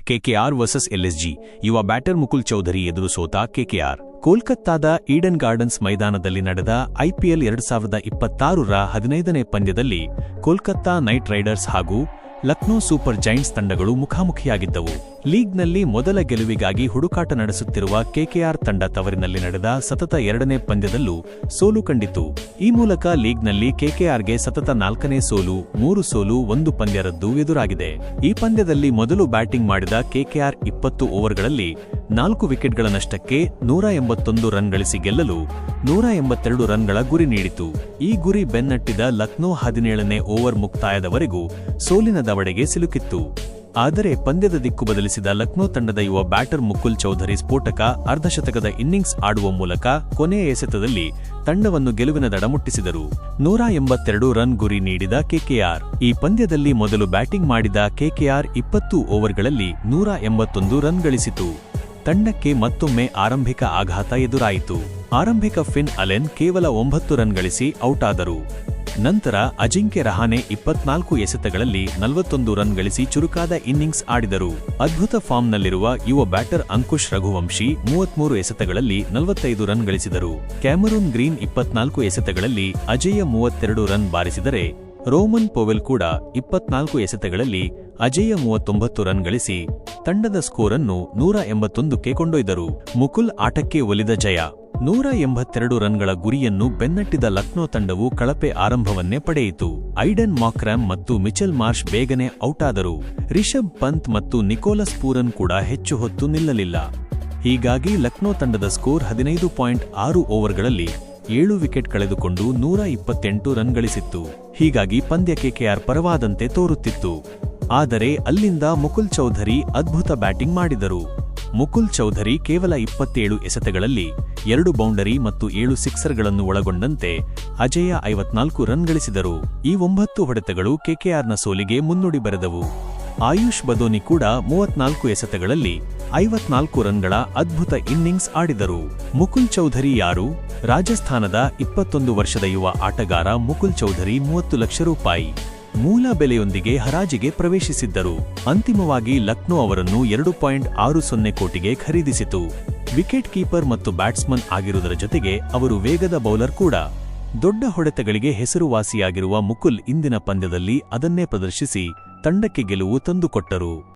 KKR versus LSG ಯುವ batter Mukul Chaudhary ಎದುರು ಸೋತ ಕೆಕೆಆರ್. ಕೋಲ್ಕತ್ತಾದ ಈಡನ್ ಗಾರ್ಡನ್ಸ್ ಮೈದಾನದಲ್ಲಿ ನಡೆದ ಐಪಿಎಲ್ 2026ರ 15ನೇ ಪಂದ್ಯದಲ್ಲಿ ಕೋಲ್ಕತ್ತಾ ನೈಟ್ ರೈಡರ್ಸ್ ಹಾಗೂ ಲಕ್ನೋ ಸೂಪರ್ ಜೈಂಟ್ಸ್ ತಂಡಗಳು ಮುಖಾಮುಖಿಯಾಗಿದ್ದವು. ಲೀಗ್ನಲ್ಲಿ ಮೊದಲ ಗೆಲುವಿಗಾಗಿ ಹುಡುಕಾಟ ನಡೆಸುತ್ತಿರುವ ಕೆಕೆಆರ್ ತಂಡ ತವರಿನಲ್ಲಿ ನಡೆದ ಸತತ 2ನೇ ಪಂದ್ಯದಲ್ಲೂ ಸೋಲು ಕಂಡಿತು. ಈ ಮೂಲಕ ಲೀಗ್ನಲ್ಲಿ ಕೆಕೆಆರ್ಗೆ ಸತತ 4ನೇ ಸೋಲು, 3 ಸೋಲು, 1 ಪಂದ್ಯ ರದ್ದು ಎದುರಾಗಿದೆ. ಈ ಪಂದ್ಯದಲ್ಲಿ ಮೊದಲು ಬ್ಯಾಟಿಂಗ್ ಮಾಡಿದ ಕೆಕೆಆರ್ 20 ಓವರ್ಗಳಲ್ಲಿ 4 ವಿಕೆಟ್ಗಳ ನಷ್ಟಕ್ಕೆ 181 ರನ್ ಗಳಿಸಿ ಗೆಲ್ಲಲು 182 ರನ್ಗಳ ಗುರಿ ನೀಡಿತು. ಈ ಗುರಿ ಬೆನ್ನಟ್ಟಿದ ಲಕ್ನೋ 17ನೇ ಓವರ್ ಮುಕ್ತಾಯದವರೆಗೂ ಸೋಲಿನ ದವಡೆಗೆ ಸಿಲುಕಿತ್ತು. ಆದರೆ ಪಂದ್ಯದ ದಿಕ್ಕು ಬದಲಿಸಿದ ಲಕ್ನೋ ತಂಡದ ಯುವ ಬ್ಯಾಟರ್ ಮುಕುಲ್ ಚೌಧರಿ ಸ್ಫೋಟಕ ಅರ್ಧಶತಕದ ಇನ್ನಿಂಗ್ಸ್ ಆಡುವ ಮೂಲಕ ಕೊನೆಯ ಎಸೆತದಲ್ಲಿ ತಂಡವನ್ನು ಗೆಲುವಿನ ದಡ ಮುಟ್ಟಿಸಿದರು. 182 ರನ್ ಗುರಿ ನೀಡಿದ ಕೆಕೆಆರ್. ಈ ಪಂದ್ಯದಲ್ಲಿ ಮೊದಲು ಬ್ಯಾಟಿಂಗ್ ಮಾಡಿದ ಕೆಕೆಆರ್ 20 ಓವರ್ಗಳಲ್ಲಿ 181 ರನ್ ಗಳಿಸಿತು. ತಂಡಕ್ಕೆ ಮತ್ತೊಮ್ಮೆ ಆರಂಭಿಕ ಆಘಾತ ಎದುರಾಯಿತು. ಆರಂಭಿಕ ಫಿನ್ ಅಲೆನ್ ಕೇವಲ 9 ರನ್ ಗಳಿಸಿ ಔಟ್ ಆದರು. ನಂತರ ಅಜಿಂಕ್ಯ ರಹಾನೆ 24 ಎಸೆತಗಳಲ್ಲಿ 41 ರನ್ ಗಳಿಸಿ ಚುರುಕಾದ ಇನ್ನಿಂಗ್ಸ್ ಆಡಿದರು. ಅದ್ಭುತ ಫಾರ್ಮ್ನಲ್ಲಿರುವ ಯುವ ಬ್ಯಾಟರ್ ಅಂಕುಶ್ ರಘುವಂಶಿ 33 ಎಸೆತಗಳಲ್ಲಿ 45 ರನ್ ಗಳಿಸಿದರು. ಕ್ಯಾಮರೂನ್ ಗ್ರೀನ್ 24 ಎಸೆತಗಳಲ್ಲಿ ಅಜೇಯ 32 ರನ್ ಬಾರಿಸಿದರೆ, ರೋಮನ್ ಪೊವೆಲ್ ಕೂಡ 24 ಎಸೆತಗಳಲ್ಲಿ ಅಜೇಯ 39 ರನ್ ಗಳಿಸಿ ತಂಡದ ಸ್ಕೋರ್ ಅನ್ನು 181ಕ್ಕೆ ಕೊಂಡೊಯ್ದರು. ಮುಕುಲ್ ಆಟಕ್ಕೆ ಒಲಿದ ಜಯ. 182 ರನ್ಗಳ ಗುರಿಯನ್ನು ಬೆನ್ನಟ್ಟಿದ ಲಕ್ನೋ ತಂಡವು ಕಳಪೆ ಆರಂಭವನ್ನೇ ಪಡೆಯಿತು. ಐಡನ್ ಮಾಕ್ರಾಮ್ ಮತ್ತು ಮಿಚೆಲ್ ಮಾರ್ಷ್ ಬೇಗನೆ ಔಟ್ ಆದರು. ರಿಷಬ್ ಪಂತ್ ಮತ್ತು ನಿಕೋಲಸ್ ಪೂರನ್ ಕೂಡ ಹೆಚ್ಚು ಹೊತ್ತು ನಿಲ್ಲಲಿಲ್ಲ. ಹೀಗಾಗಿ ಲಕ್ನೋ ತಂಡದ ಸ್ಕೋರ್ 15.6 ಓವರ್ಗಳಲ್ಲಿ 7 ವಿಕೆಟ್ ಕಳೆದುಕೊಂಡು 128 ರನ್ ಗಳಿಸಿತ್ತು. ಹೀಗಾಗಿ ಪಂದ್ಯ ಕೆಕೆಆರ್ ಪರವಾದಂತೆ ತೋರುತ್ತಿತ್ತು. ಆದರೆ ಅಲ್ಲಿಂದ ಮುಕುಲ್ ಚೌಧರಿ ಅದ್ಭುತ ಬ್ಯಾಟಿಂಗ್ ಮಾಡಿದರು. ಮುಕುಲ್ ಚೌಧರಿ ಕೇವಲ 27 ಎಸೆತಗಳಲ್ಲಿ 2 ಬೌಂಡರಿ ಮತ್ತು 7 ಸಿಕ್ಸರ್ಗಳನ್ನು ಒಳಗೊಂಡಂತೆ ಅಜೇಯ 54 ರನ್ ಗಳಿಸಿದರು. ಈ 9 ಹೊಡೆತಗಳು ಕೆಕೆಆರ್ನ ಸೋಲಿಗೆ ಮುನ್ನುಡಿ ಬರೆದವು. ಆಯುಷ್ ಬದೋನಿ ಕೂಡ 34 ಎಸೆತಗಳಲ್ಲಿ 54 ರನ್ಗಳ ಅದ್ಭುತ ಇನ್ನಿಂಗ್ಸ್ ಆಡಿದರು. ಮುಕುಲ್ ಚೌಧರಿ ಯಾರು? ರಾಜಸ್ಥಾನದ 21 ವರ್ಷದ ಯುವ ಆಟಗಾರ ಮುಕುಲ್ ಚೌಧರಿ 30 ಲಕ್ಷ ರೂಪಾಯಿ ಮೂಲ ಬೆಲೆಯೊಂದಿಗೆ ಹರಾಜಿಗೆ ಪ್ರವೇಶಿಸಿದ್ದರು. ಅಂತಿಮವಾಗಿ ಲಕ್ನೋ ಅವರನ್ನು 2.60 ಕೋಟಿಗೆ ಖರೀದಿಸಿತು. ವಿಕೆಟ್ ಕೀಪರ್ ಮತ್ತು ಬ್ಯಾಟ್ಸ್ಮನ್ ಆಗಿರುವುದರ ಜೊತೆಗೆ ಅವರು ವೇಗದ ಬೌಲರ್ ಕೂಡ. ದೊಡ್ಡ ಹೊಡೆತಗಳಿಗೆ ಹೆಸರುವಾಸಿಯಾಗಿರುವ ಮುಕುಲ್ ಇಂದಿನ ಪಂದ್ಯದಲ್ಲಿ ಅದನ್ನೇ ಪ್ರದರ್ಶಿಸಿ ತಂಡಕ್ಕೆ ಗೆಲುವು ತಂದುಕೊಟ್ಟರು.